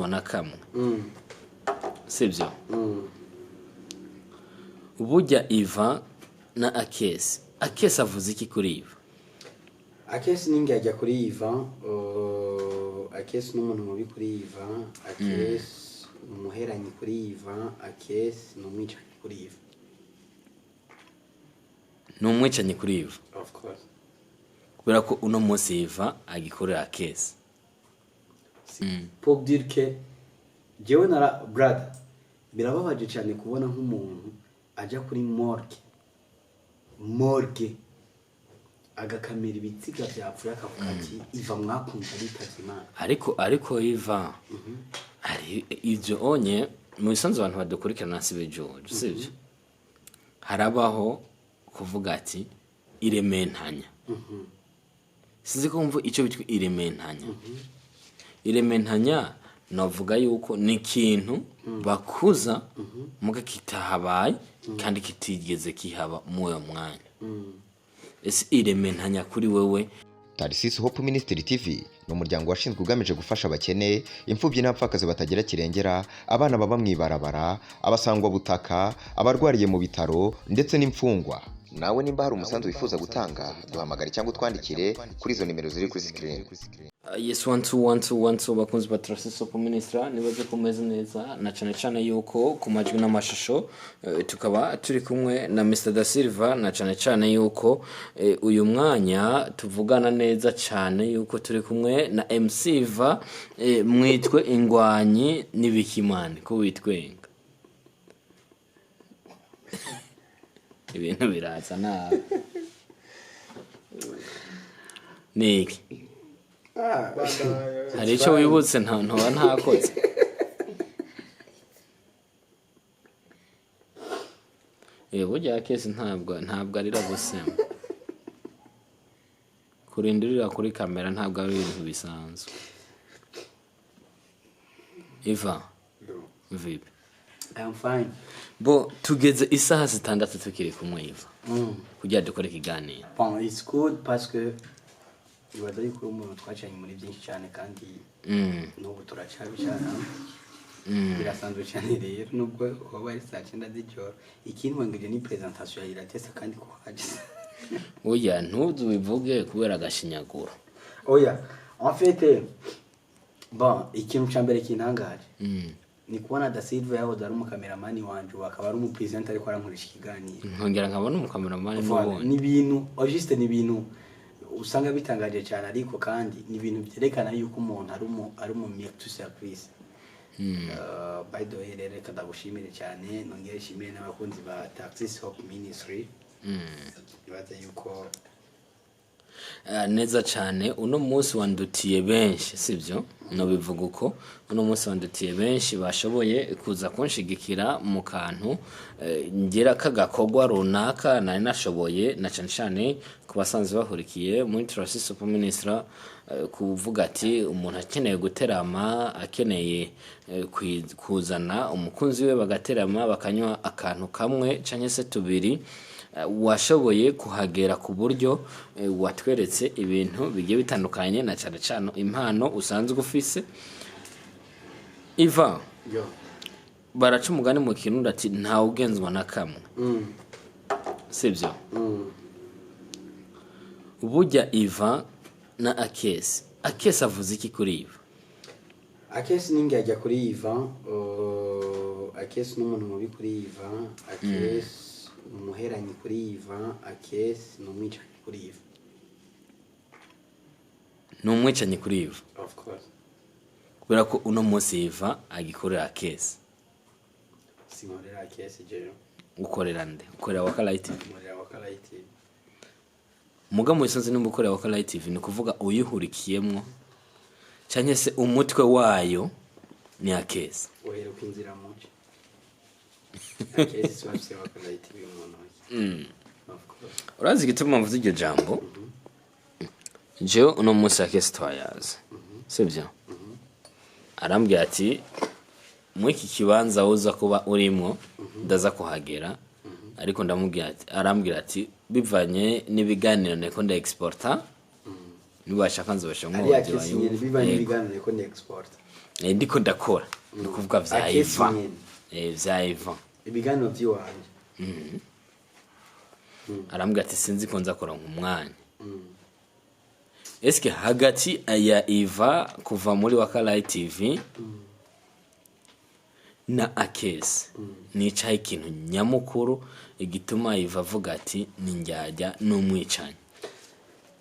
ugenzwa na kamwe sibyo burya Iva na Akesi avuze iki kuri Iva? Akesi ningi ajya kuri Iva, Akesi n'umuntu mubi kuri Iva, Akesi umuheranyi kuri Iva, Akesi n'umwicanyi kuri Iva. N'umwicanyi kuri Iva? Of course. Kubera ko uno munsi Iva agikorera Akesi. Pour dire que jewe na brother birababaje cyane kubona nk'umuntu ajya kuri morgue agakamera ibitsiga byapfuye akavuga ati Iva mwakunze bitazimana. Ariko Iva ari ibyo onye mu bisanzwe abantu badukurikirana sibe George sibyo harabaho kuvuga ati irementanya sizi ko mvu icyo bitwa irementanya navuga yuko ni ikintu bakuza muga kitahabaye kandi kitigeze kihaba mu uyo mwanya. Ese irementanya kuri wewe? Tarisisi Hope Ministry TV ni umuryango washinzwe ugamije gufasha abakene, imfubyi n'abapfakazi batagira kirengera, abana baba mwibarabara, abasangwa butaka, abarwariye mu bitaro ndetse n'imfungwa. Nawe nimba hari umusanzu wifuza gutanga, duhamagare cyangwa utwandikire kuri izo nimero ziri kuri screen. Yes, 1212 bakunzi ba Tarisisi Hope Ministry nibaje kumeze neza na cyane yuko ku majwi n'amashusho tukaba turi kumwe na Mr. Da Silva na cyane yuko uyu mwanya tuvugana neza cyane yuko turi kumwe na MC Iva mwitwe ingwanyi n'ibikimani ko witwenga ibintu biraza na niki hari icyo wibutse ntakoze burya Akesi ntabwo arira gusema kurindirira kuri kamera ntabwo ari ibintu bisanzwe. Iva vipi? I'm fine. Bo tugeze isaha 6 tukiri kumwe Iva kugira dukore ikiganiro. Bon, it's good parce que ibaza yuko umuntu twacanye muri byinshi cyane kandi n'ubu turacabishana birasanzwe cyane rero nubwo waba ari saa 9 z'ijoro ikintu ngije ni presentation ya iratesa kandi ko haje oya ntuzu bivuge kubera agashinyaguro. Oya en fait bon ikintu cyambere kintangaje ni kubona Da Silva yaho ari umukameramani wanje akaba ari umupresenter ariko arankoresha ikiganiro nkongera nkabona umukameramani n'ubone ni ibintu juste ni ibintu usanga bitangaje cyane ariko kandi ni ibintu byerekana yuko umuntu ari mu to service. By the way rero kadagushimire cyane nongere shimire n'abakunzi ba Tarisisi Hope Ministry ibaza yuko neza cyane uno munsi wandutiye benshi sibyo no bivuga uko uno munsi wandutiye benshi bashoboye kuza kunshigikira mu kantu ngera kagakogwa runaka nari nashoboye na cyane kubasanzwe bahurikiye muri Tarisisi Hope Ministry kuvuga ati umuntu akeneye guterama akeneye kuzana umukunzi we bagaterama bakanywa akantu kamwe cyangwa se tubiri washoboye kuhagera ku buryo watweretse ibintu bigiye bitandukanye na cyane impano usanzwe ufise. Iva baraca umugani mu kintu ati nta ugenzwa na kamwe sibyo burya Iva na Akesi avuze iki kuri Iva? Akesi ningi ajya kuri Iva, Akesi n'umuntu mubi kuri Iva, Akesi umuheranyi kuri Iva, Akesi n'umwicanyi kuri Iva. N'umwicanyi kuri Iva? Of course. Kubera ko uno munsi Iva agikorera Akesi. Sinkorera Akesi jeyo. Ukorera nde? Ukorera Wakalayi TV? Ukorera Wakalayi TV. Muga mu isanzwe n'umukorera Wakalayi TV ni kuvuga uyihurikiyemwo cyane se umutwe wayo ni Akesi. Uheruka inzira muke. Akesi wafise Wakalayi TV umuntu. Of course. Urazi gituma mvuze iryo jambo? Je uno munsi Akesi twayaza. Sibyo? Arambwira ati mwiki kibanza uza kuba urimo ndaza kuhagera ariko ndamubwira ati arambwira ati bivanye n'ibiganiro neko nda exporta nibashaka nzobasha nk'uwo bivanye n'ibiganiro neko nda exporta ndiko ndakora ni kuvuga vya Akesi Ivan nyene. vya Ivan ibiganiro by'iwanje arambwira ati sinzi ko nza kuronka umwanya eske hagati ya Iva kuva muri Wakalayi TV na Akesi nicaye ikintu nyamukuru igituma Iva avuga ati ni njyajya n'umwicanyi.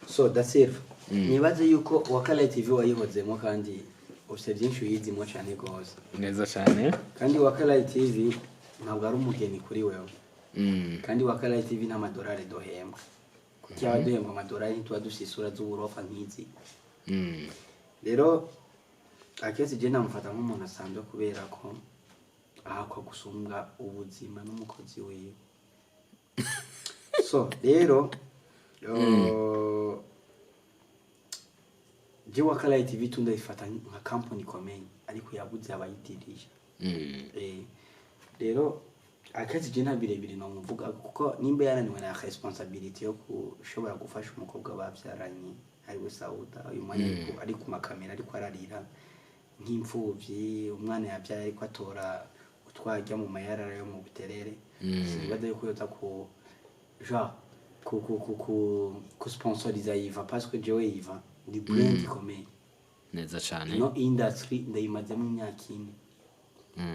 so that's it nibaze yuko Wakalayi TV wayihozemo kandi ufite byinshi uyizimo cyane gose Neza cyane. kandi Wakalayi TV ntabwo ari umugeni kuri wewe kandi Wakalayi TV n'amadolari dohembwa kuko yaba duhembwa amadolari ntituba dufite isura z'uburofa nk'izi rero Akesi je namufata nk'umuntu asanzwe kubera ko ahakwa gusumbwa ubuzima n'umukozi wiwe so rero je Wakalayi TV tundayifata nka company ikomeye ariko yabuze abayidirije rero Akesi je nta birebire no muvuga kuko nimba yarananiwe na responsibility yo kushobora gufasha umukobwa babyaranye ari we Sauda uyu mwanya ari ku makamera ariko ararira nk'imfuvyi umwana yabyaye ariko atora utwajya mu mayarara yo mu buterere sibaza yuko yota ku ja ku sponsoriza Iva parce que jewe Iva ndi brand ikomeye Neza cyane. no industry ndayimazemo imyaka ine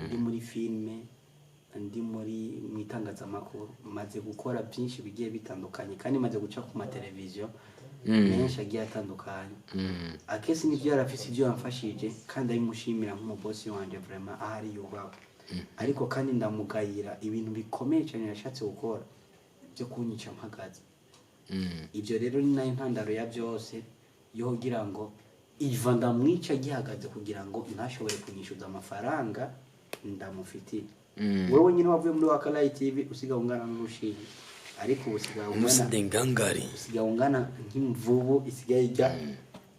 ndi muri filme ndi muri mwitangazamakuru maze gukora byinshi bigiye bitandukanye kandi maze guca ku mateleviziyo menshi agiye atandukanye Akesi nivyo yarafise ibyo yamfashije kandi ayimushimira nk'umubosi wanje vraiment ahari yubaho ariko kandi ndamugayira ibintu bikomeye cyane yashatse gukora byo kunyica mpagaze ibyo rero ni nayo ntandaro ya byose yo kugira ngo Iva ndamwica gihagaze kugira ngo ntashobore kunyishyuza amafaranga ndamufitiye wewe nyine wavuye muri Wakalayi TV usiga ungana n'urushinge ariko usiga ungana nk'imvubu isigaye ijya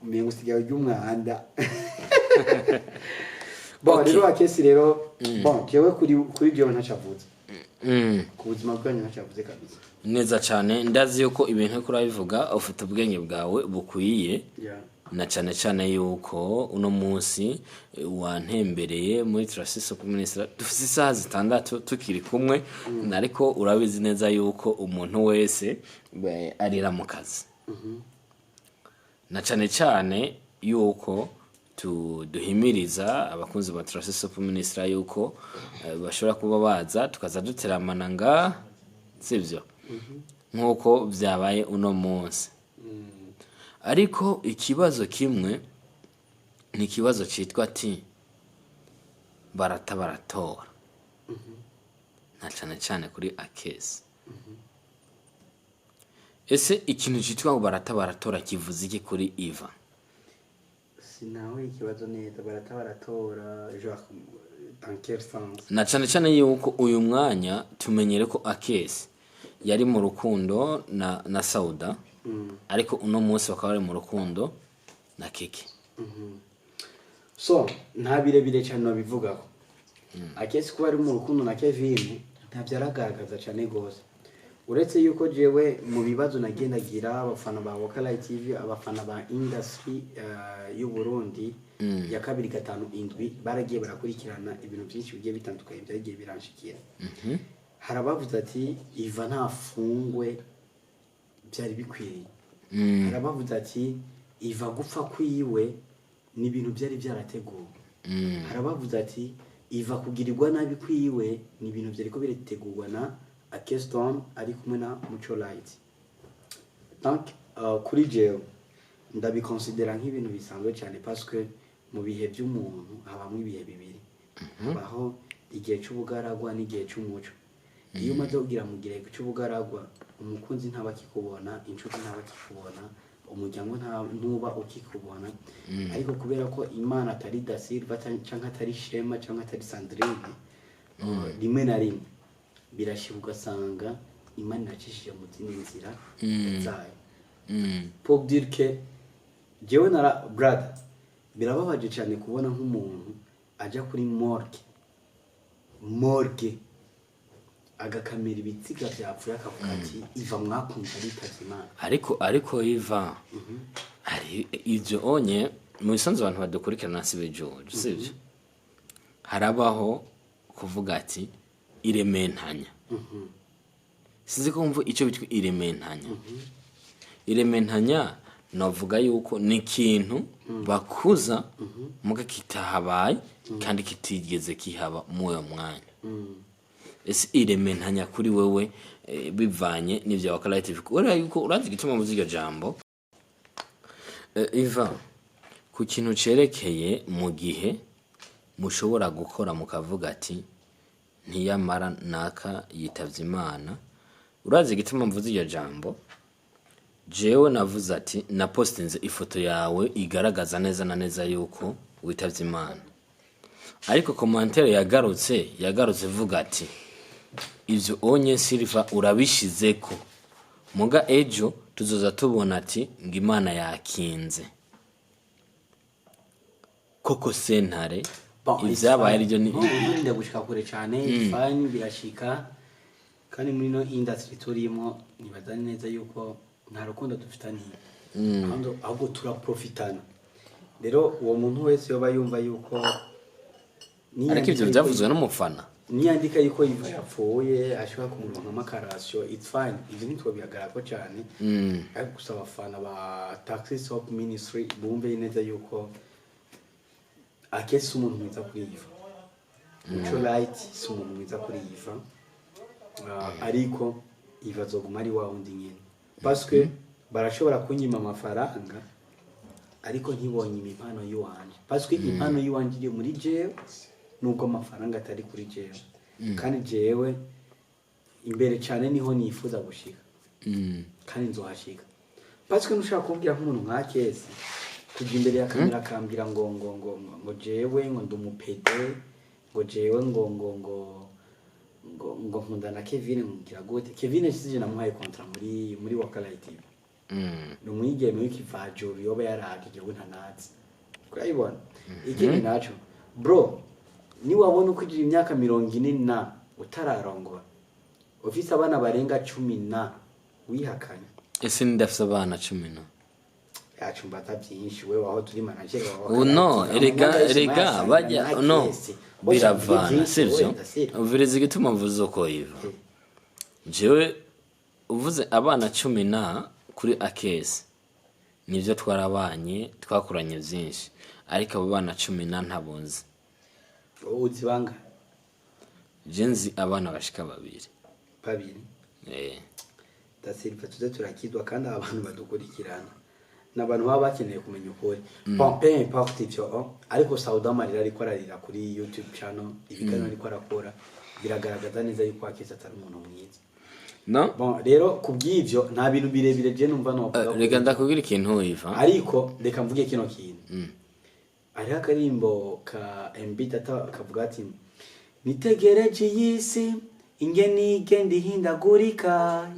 umenye usigaye ujya bon rero Akesi rero bon jewe kuri jewe ntacavuze ku buzima bwanyu ntacavuze kabisa Neza cyane ndazi yuko ibintu kuri abivuga ufite ubwenge bwawe bukwiye na cyane cyane yuko uno munsi wantembereye muri Trasiso Minister dufite isaha zitandatu tukiri kumwe ariko urabizi neza yuko umuntu wese arira mu kazi na cyane cyane yuko duhimiriza abakunzi ba Trasiso Minister yuko bashobora kuba baza tukaza duteramana nga sivyo nkuko byabaye uno munsi ariko ikibazo kimwe ni ikibazo cyitwa ati baratora na cyane cyane kuri Akesi ese ikintu cyitwa ngo baratora kivuze iki kuri Iva sinawe ikibazo neza baratora genre dans quel sens na cyane cyane yuko uyu mwanya tumenyere ko Akesi yari mu rukundo na Sauda ariko uno munsi bakaba bari mu rukundo na Keke so nta birebire cyane babivugaho Akesi kuba ari mu rukundo na Kevin ntabyaragaragaza cyane gose uretse yuko jewe mu bibazo nagendagira abafana ba Wakalayi TV abafana ba industry y'u Burundi ya 257 baragiye barakurikirana ibintu byinshi bigiye bitandukanye byagiye biranshikira harabavuze ati Iva ntafungwe byari bikwiriye harabavuze ati Iva gupfa kwiwe ni ibintu byari byarateguwe harabavuze ati Iva kugirirwa nabi kwiwe ni ibintu byari ko birategurwa na Akeston ari kumwe na Muco Light donc kuri jewe ndabikonsidera nk'ibintu bisanzwe cyane parce que mu bihe by'umuntu habamwe ibihe bibiri habaho igihe cy'ubugaragwa n'igihe cy'umuco iyo umaze kugira mu gihe cy'ubugaragwa umukunzi ntaba kikubona inshuti ntaba kikubona umuryango ntuba ukikubona ariko kubera ko Imana atari Dasilva cyangwa atari Shema cyangwa atari Sandrine rimwe na rimwe birashika ugasanga Imana iracishije mu zindi nzira zayo pour dire que jewe na brother birababaje cyane kubona nk'umuntu aja kuri morgue agakamera ibitsiga byapfuye akavuga ati Iva mwakunze bitazimana ariko Iva ari ibyo onye mu bisanzwe abantu badukurikirana si bejoje sivyo harabaho kuvuga ati irementanya sizi ko mvu ico bitwa irementanya irementanya navuga yuko ni ikintu bakuza muga kitahabaye kandi kitigeze kihaba mu uyo mwanya ese irementanya kuri wewe bivanye n'ivyo wakala TV ora yuko urazi gituma muziryo jambo Iva ku kintu cerekeye mu gihe mushobora gukora mukavuga ati ntiyamara naka yitavye Imana urazi gituma mvuze iryo jambo jewe navuze ati na postinze ifoto yawe igaragaza neza na neza yuko witavye Imana ariko commentaire yagarutse vuga ati ivyo onye Silva urabishizeko muga ejo tuzoza tubona ati ngo Imana yakinze koko sentare ivyabaye arivyo ni gushika kure cyane fine birashika kandi muri no industry turimo nibazane neza yuko nta rukundo dufitaniye ahubwo turaprofitana rero uwo muntu wese yoba yumva yuko ariko ivyo byavuzwe n'umufana niyandika yuko Iva yapfuye ashobora kumuronka makarasyo it's fine ivyo nitwo bihagarako cyane ariko gusa abafana ba Taxi Soap Ministry bumve neza yuko akesi umuntu mwiza kuri Iva Muco Light si umuntu mwiza kuri Iva ariko Iva azoguma ari wa wundi nyene parce que barashobora kunyima amafaranga ariko ntibonye impano y'uwanje parce que impano y'uwanje iri muri jewe nuko amafaranga atari kuri jewe kandi jewe imbere cyane niho nifuza gushika kandi nzohashika parce que nushaka kubwira nk'umuntu nka kesi kujya imbere ya kamera akambira ngo jewe ngo ndumupede ngo jewe ngo nkunda na Kevin ngira gute Kevin sije namuhaye contrat muri Wakala TV numwigeme w'ikivajuru yoba yaragije we ntanazi kurayibona ikindi naco bro ni wabona uko ugira imyaka 40 na utararongora ufise abana barenga 10 na wihakanye ese ndafise abana 10 na yacumba atabyinshi wewe aho turi manager wawe no erega bajya no biravana sivyo uvireze gituma mvuze uko Iva jewe uvuze abana 10 na kuri akesi nivyo twarabanye twakuranye byinshi ariko abo bana 10 na ntabunze uzibanga jenzi abana bashika babiri Silva tuze turakidwa kandi abantu badukurikirana n'abantu baba bakeneye kumenya ukuri peu importe ivyo ariko Saudama ariko ararira kuri YouTube channel ibiganiro ariko arakora biragaragaza neza yuko akeza atari umuntu mwiza no bon rero kubw'ivyo nta bintu birebire je numva no reka ndakubwira ikintu Iva ariko reka mvuge kino kintu ari akarimbo ka MB Tata kavuga ati nitegereje yisi ingeni igenda ihindagurika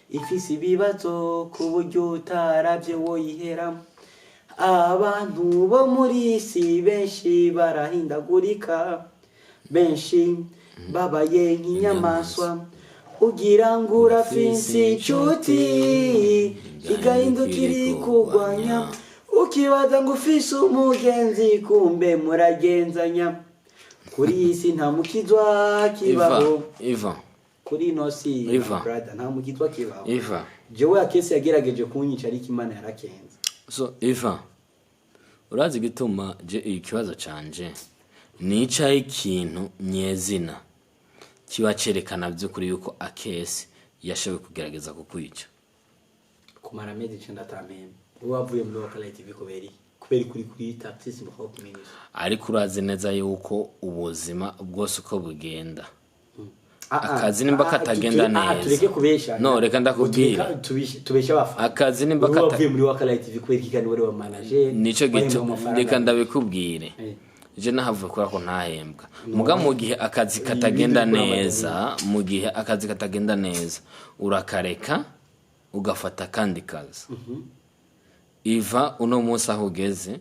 ifise ibibazo ku buryo utaravye woyihera abantu bo muri isi benshi barahindagurika benshi babaye nk'inyamaswa ugira ngo urafise inshuti igahindukira ikugwanya ukibaza ngo ufise umugenzi kumbe muragenzanya kuri isi nta mukizwa kibaho Iva kuri nosi brother nta mukizwa kibaho Iva jewe akesi yagerageje kunyica ariko Imana yarakenze so Iva urazi gituma je ikibazo canje nica ikintu nyezina kiba cerekana by'ukuri yuko akesi yashoboye kugerageza kukwica kumara mezi 9 atameme wavuye muri Wakala TV kubera kuri Taxi Soap Ministry ariko urazi neza yuko ubuzima bwose uko bugenda akazi nimba katagenda neza tureke kubesha no reka ndakubwira tubesha bafa akazi nimba katavuye muri Wakala TV kubera ikiganiro wa manager nico gito reka ndabikubwire je nahavuye kora ko ntahembwa muga mu gihe akazi katagenda neza urakareka ugafata kandi kazi Iva uno munsi aho ugeze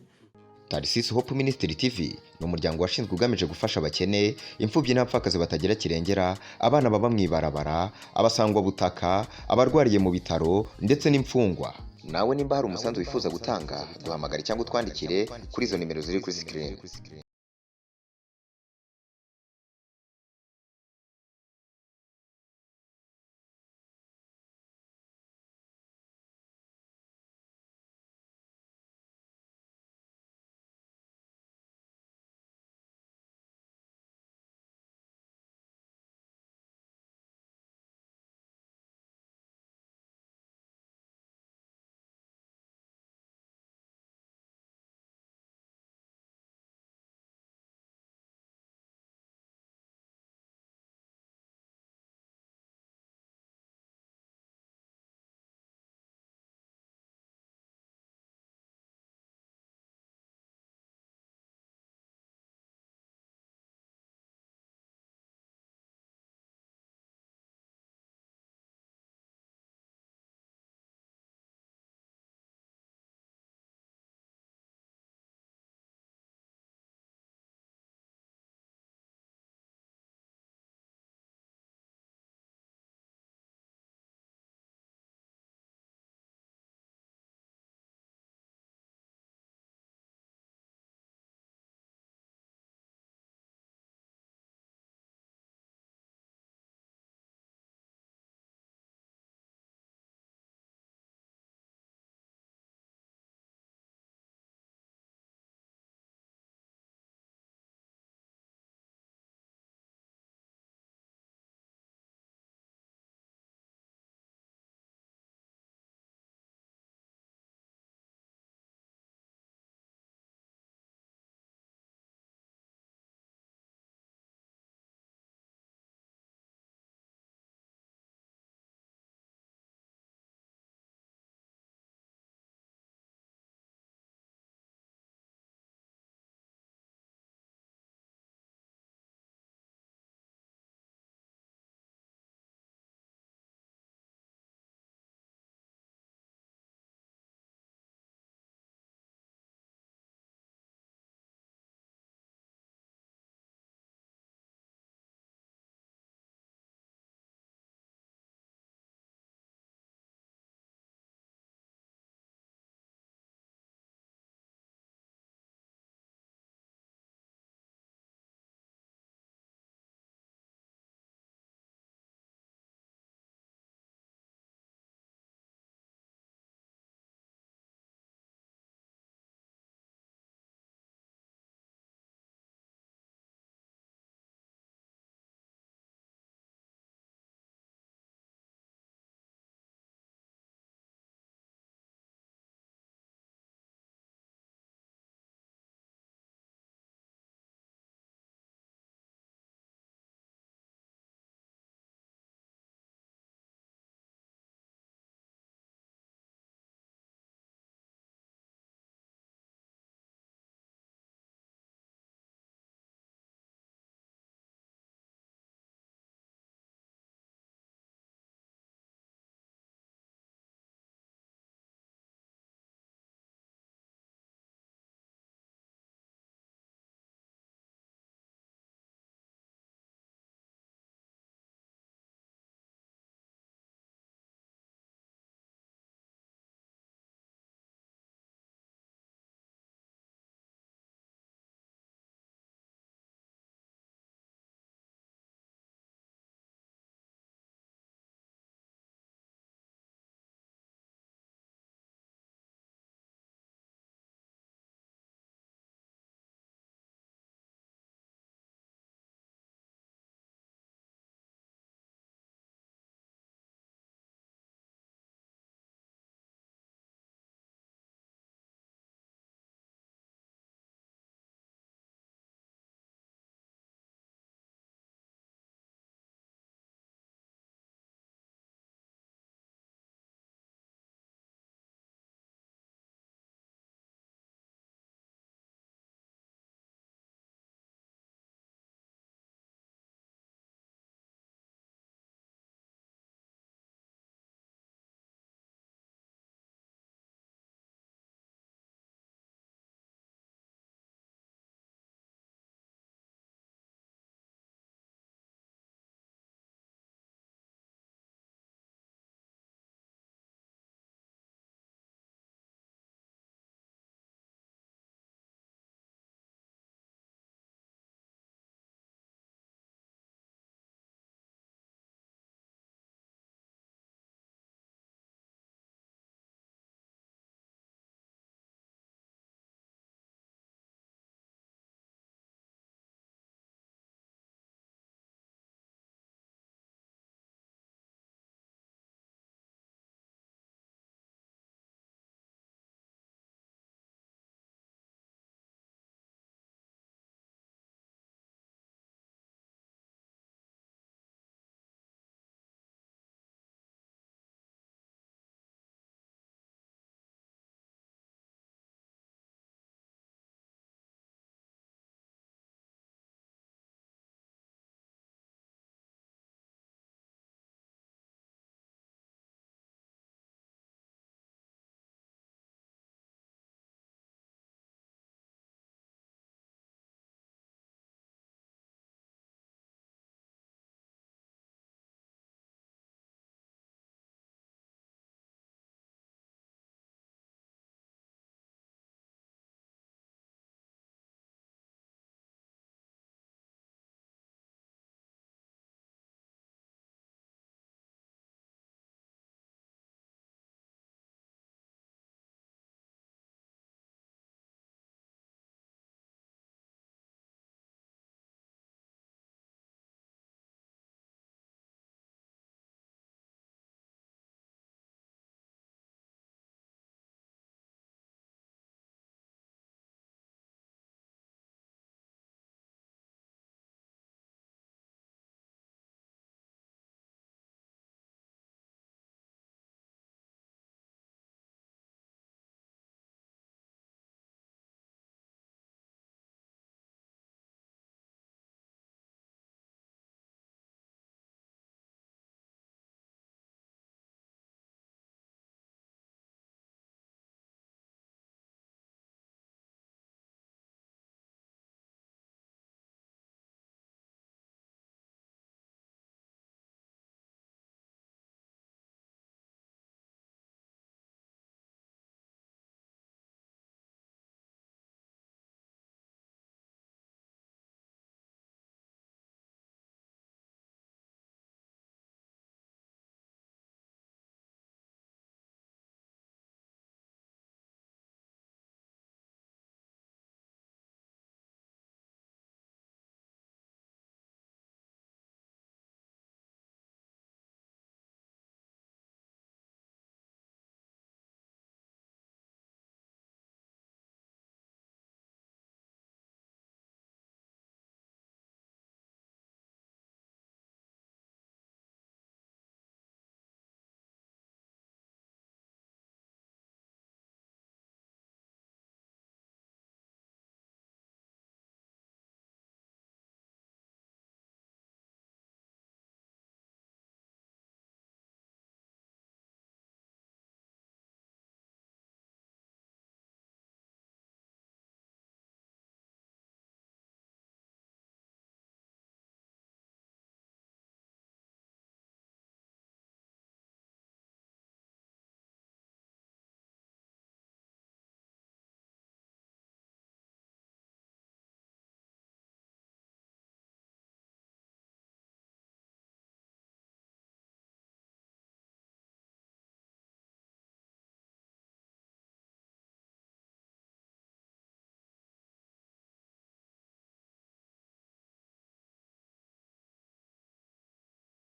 Taxi Soap Ministry TV ni umuryango washinzwe ugamije gufasha abakene imfubyi n'abapfakazi batagira kirengera abana baba mwibarabara abasangwa butaka abarwariye mu bitaro ndetse n'imfungwa nawe nimba hari umusanzu wifuza gutanga duhamagare cyangwa utwandikire kuri izo nimero ziri kuri screen.